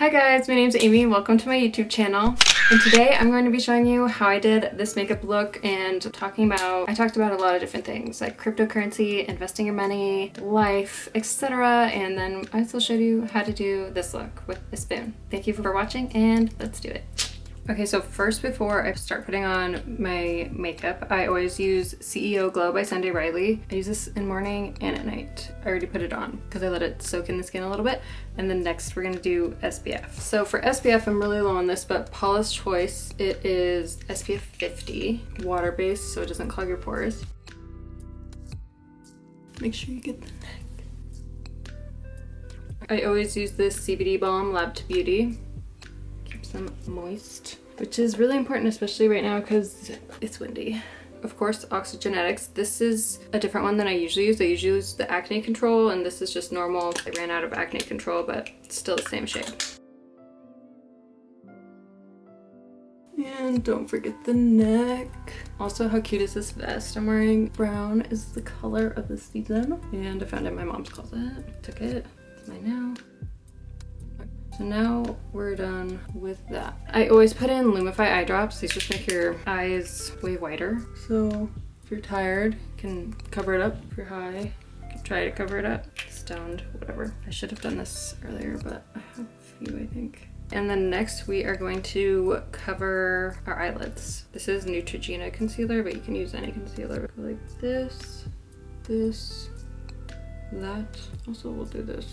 Hi guys, my name's Amy. Welcome to my YouTube channel. And today I'm going to be showing you how I did this makeup look and I talked about a lot of different things like cryptocurrency, investing your money, life, etc. And then I also showed you how to do this look with a spoon. Thank you for watching and let's do it. Okay, so first before I start putting on my makeup, I always use CEO Glow by Sunday Riley. I use this in the morning and at night. I already put it on because I let it soak in the skin a little bit. And then next we're gonna do SPF. So for SPF, I'm really low on this, but Paula's Choice, it is SPF 50, water-based, so it doesn't clog your pores. Make sure you get the neck. I always use this CBD balm, Lab to Beauty. Them moist, which is really important, especially right now because it's windy. Of course, Oxygenetics. This is a different one than I usually use. I usually use the acne control, and this is just normal. I ran out of acne control, but it's still the same shade. And don't forget the neck. Also, how cute is this vest I'm wearing? Brown is the color of the season, and I found it in my mom's closet. Took it. It's mine now. So now we're done with that. I always put in Lumify eye drops. These just make your eyes way whiter. So if you're tired, you can cover it up. If you're high, you can try to cover it up. Stoned, whatever. I should have done this earlier, but I have a few, I think. And then next we are going to cover our eyelids. This is Neutrogena concealer, but you can use any concealer. Like this, that. Also, we'll do this.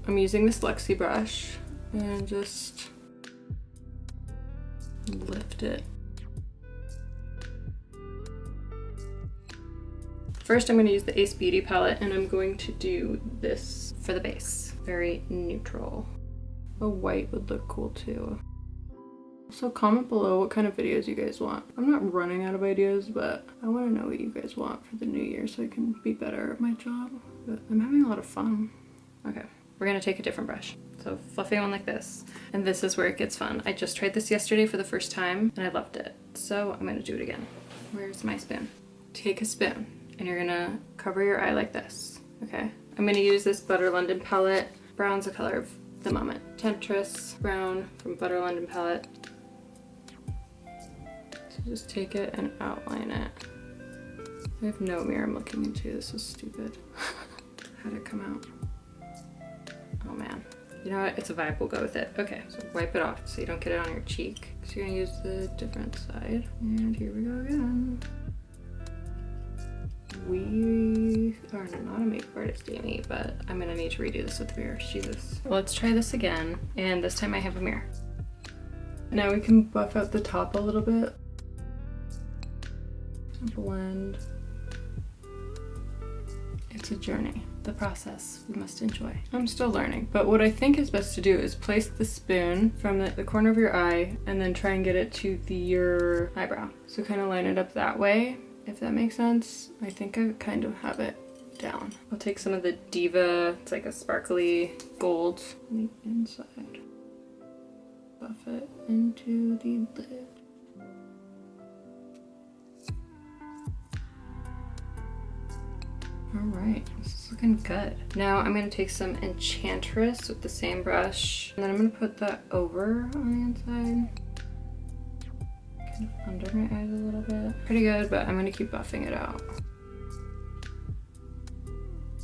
I'm using this Lexi brush and just lift it. First, I'm going to use the Ace Beauty palette and I'm going to do this for the base. Very neutral. A white would look cool too. So comment below what kind of videos you guys want. I'm not running out of ideas, but I want to know what you guys want for the new year so I can be better at my job. But I'm having a lot of fun. Okay. We're gonna take a different brush. So fluffy one like this. And this is where it gets fun. I just tried this yesterday for the first time and I loved it. So I'm gonna do it again. Where's my spoon? Take a spoon and you're gonna cover your eye like this, okay? I'm gonna use this Butter London palette. Brown's the color of the moment. Temptress Brown from Butter London palette. So just take it and outline it. I have no mirror I'm looking into. This is stupid. How'd it come out? Oh man. You know what? It's a vibe. We'll go with it. Okay, so wipe it off so you don't get it on your cheek. So you're gonna use the different side. And here we go again. We are not a makeup artist, Amy, but I'm gonna need to redo this with the mirror. Jesus. Let's try this again. And this time I have a mirror. Now we can buff out the top a little bit. Blend. It's a journey. The process we must enjoy. I'm still learning, but what I think is best to do is place the spoon from the corner of your eye and then try and get it to your eyebrow. So kind of line it up that way, if that makes sense. I think I kind of have it down. I'll take some of the Diva, it's like a sparkly gold on the inside. Buff it into the lid. All right, this is looking good. Now I'm gonna take some Enchantress with the same brush, and then I'm gonna put that over on the inside. Kind of under my eyes a little bit. Pretty good, but I'm gonna keep buffing it out.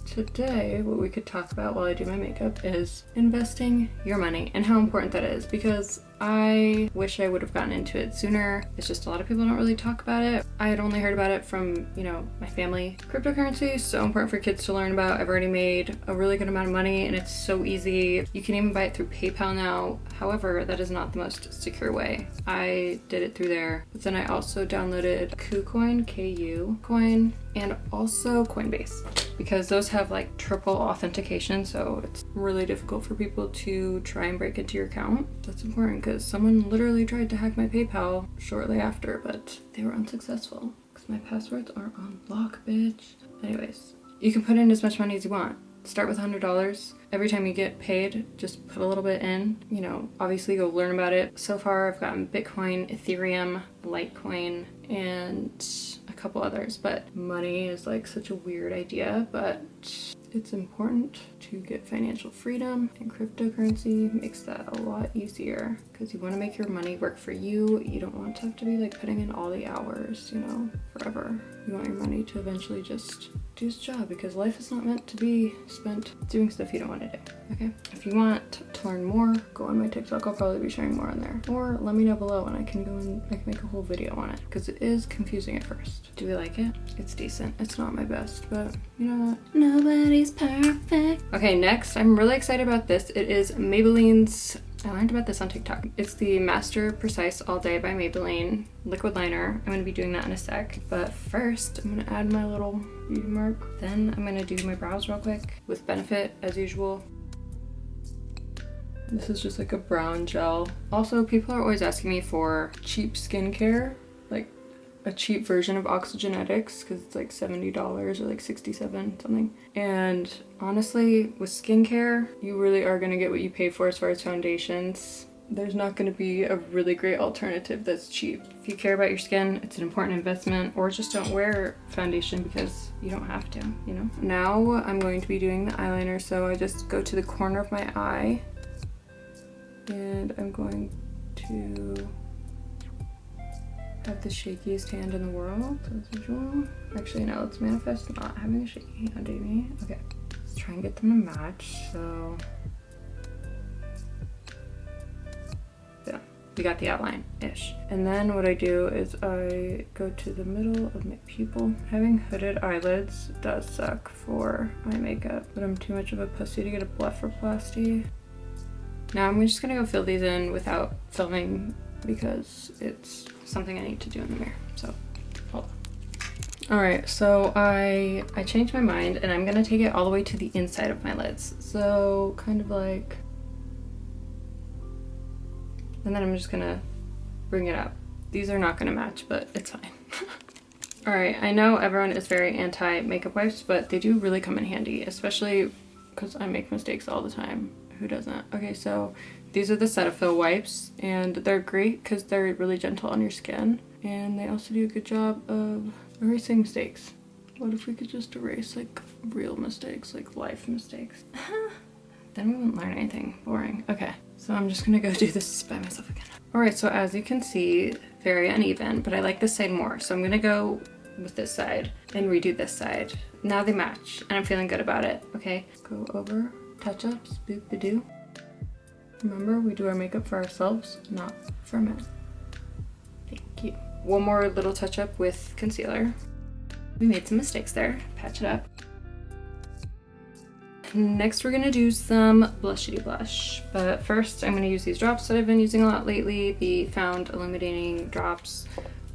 Today, what we could talk about while I do my makeup is investing your money and how important that is, because I wish I would have gotten into it sooner. It's just a lot of people don't really talk about it. I had only heard about it from, you know, my family. Cryptocurrency is so important for kids to learn about. I've already made a really good amount of money and it's so easy. You can even buy it through PayPal now. However, that is not the most secure way. I did it through there, but then I also downloaded KuCoin, K-U coin, and also Coinbase, because those have like triple authentication, so it's really difficult for people to try and break into your account. That's important because someone literally tried to hack my PayPal shortly after, but they were unsuccessful because my passwords are on lock, bitch. Anyways, you can put in as much money as you want. Start with $100. Every time you get paid, just put a little bit in. You know, obviously go learn about it. So far, I've gotten Bitcoin, Ethereum, Litecoin, and a couple others, but money is like such a weird idea, but It's important to get financial freedom, and cryptocurrency makes that a lot easier because you want to make your money work for you. You don't want to have to be like putting in all the hours, you know, forever. You want your money to eventually just do its job because life is not meant to be spent doing stuff you don't want to do. Okay, if you want to learn more, go on my TikTok. I'll probably be sharing more on there, or let me know below and I can go and I can make a whole video on it because it is confusing at first. Do we like it? It's decent. It's not my best, but you know what? Nobody's perfect. Okay, next, I'm really excited about this. It is Maybelline's, I learned about this on TikTok. It's the Master Precise All Day by Maybelline liquid liner. I'm going to be doing that in a sec. But first, I'm going to add my little beauty mark. Then I'm going to do my brows real quick with Benefit as usual. This is just like a brown gel. Also, people are always asking me for cheap skincare, like a cheap version of Oxygenetics, because it's like $70 or like $67 something. And honestly, with skincare, you really are going to get what you pay for as far as foundations. There's not going to be a really great alternative that's cheap. If you care about your skin, it's an important investment, or just don't wear foundation because you don't have to, you know? Now I'm going to be doing the eyeliner, so I just go to the corner of my eye and I'm going to have the shakiest hand in the world as usual. Actually, no, let's manifest not having a shaky hand, Amy. Okay, let's try and get them to match. So yeah, we got the outline-ish. And then what I do is I go to the middle of my pupil. Having hooded eyelids does suck for my makeup, but I'm too much of a pussy to get a blepharoplasty. Now I'm just gonna go fill these in without filming because it's something I need to do in the mirror. So hold on. All right, so I changed my mind and I'm gonna take it all the way to the inside of my lids. So kind of like, and then I'm just gonna bring it up. These are not gonna match, but it's fine. All right, I know everyone is very anti makeup wipes, but they do really come in handy, especially because I make mistakes all the time. Who doesn't? Okay, so these are the Cetaphil wipes, and they're great because they're really gentle on your skin, and they also do a good job of erasing mistakes. What if we could just erase like real mistakes, like life mistakes? Then we wouldn't learn anything. Boring. Okay, so I'm just gonna go do this by myself again. All right, so as you can see, very uneven, but I like this side more, so I'm gonna go with this side and redo this side. Now they match, and I'm feeling good about it. Okay, go over. Touch-ups, boop-a-doo. Remember, we do our makeup for ourselves, not for men. Thank you. One more little touch-up with concealer. We made some mistakes there. Patch it up. Next, we're gonna do some blushity blush. But first, I'm gonna use these drops that I've been using a lot lately, the Found Illuminating Drops.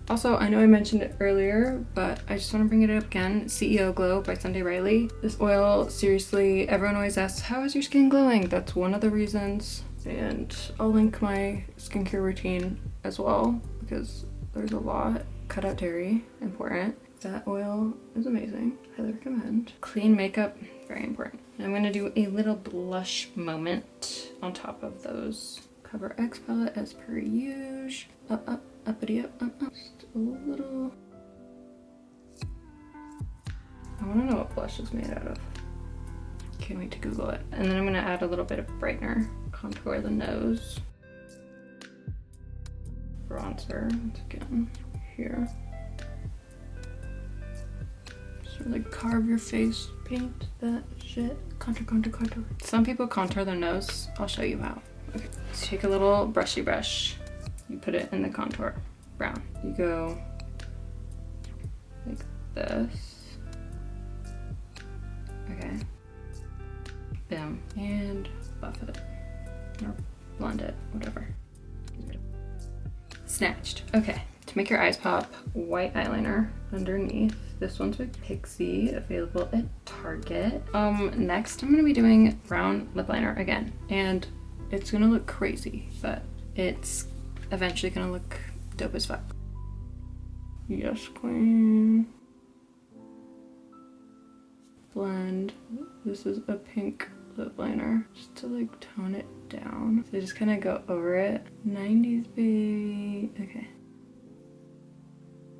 Also, I know I mentioned it earlier, but I just want to bring it up again. CEO Glow by Sunday Riley. This oil, seriously, everyone always asks, how is your skin glowing? That's one of the reasons. And I'll link my skincare routine as well, because there's a lot. Cut out dairy, important. That oil is amazing. Highly recommend. Clean makeup, very important. I'm going to do a little blush moment on top of those. Cover X palette as per usual. Uppity up. Just a little. I want to know what blush is made out of. Can't wait to Google it. And then I'm going to add a little bit of brightener. Contour the nose. Bronzer, once again, here. Just really carve your face. Paint that shit. Contour. Some people contour their nose. I'll show you how. Okay, so take a little brushy brush. You put it in the contour, brown. You go like this. Okay. Boom. And buff it. Or blend it, whatever. Snatched. Okay. To make your eyes pop, white eyeliner underneath. This one's with Pixie, available at Target. Next I'm gonna be doing brown lip liner again. And it's gonna look crazy, but it's eventually gonna look dope as fuck. Yes, queen. Blend. This is a pink lip liner, just to like tone it down. So just kind of go over it. 90s baby. Okay.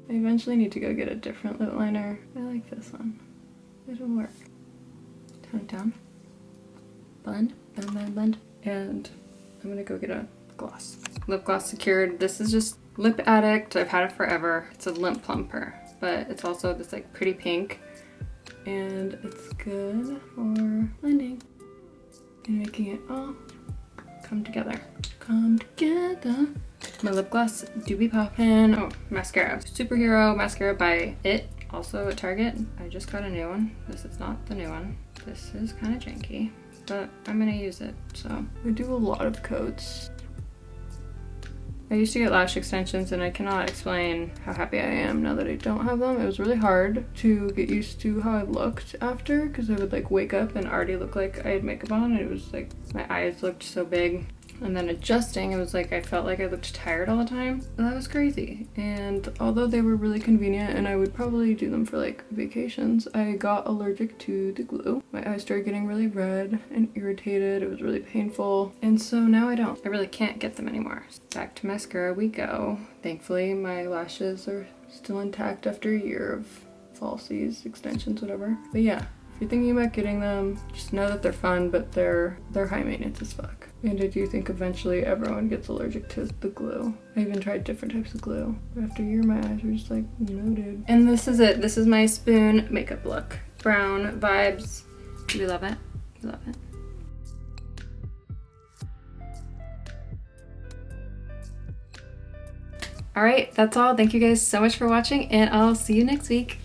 I eventually need to go get a different lip liner. I like this one. It'll work. Count it down. Blend, blend, blend, blend. And I'm gonna go get a gloss. Lip gloss secured. This is just Lip Addict. I've had it forever. It's a lip plumper, but it's also this like pretty pink, and it's good for blending and making it all come together. Come together. My lip gloss do be poppin'. Oh, mascara. Superhero mascara by It, also at Target. I just got a new one. This is not the new one. This is kind of janky, but I'm gonna use it, so. I do a lot of coats. I used to get lash extensions and I cannot explain how happy I am now that I don't have them. It was really hard to get used to how I looked after, because I would like wake up and already look like I had makeup on, and it was like my eyes looked so big. And then adjusting, it was like I felt like I looked tired all the time. And that was crazy. And although they were really convenient and I would probably do them for like vacations, I got allergic to the glue. My eyes started getting really red and irritated. It was really painful. And so now I don't. I really can't get them anymore. Back to mascara we go. Thankfully, my lashes are still intact after a year of falsies, extensions, whatever. But yeah, if you're thinking about getting them, just know that they're fun, but they're high maintenance as fuck. And I do think eventually everyone gets allergic to the glue. I even tried different types of glue. After a year, my eyes were just like, no dude. And this is it. This is my spoon makeup look. Brown vibes. Do we love it? We love it. All right, that's all. Thank you guys so much for watching, and I'll see you next week.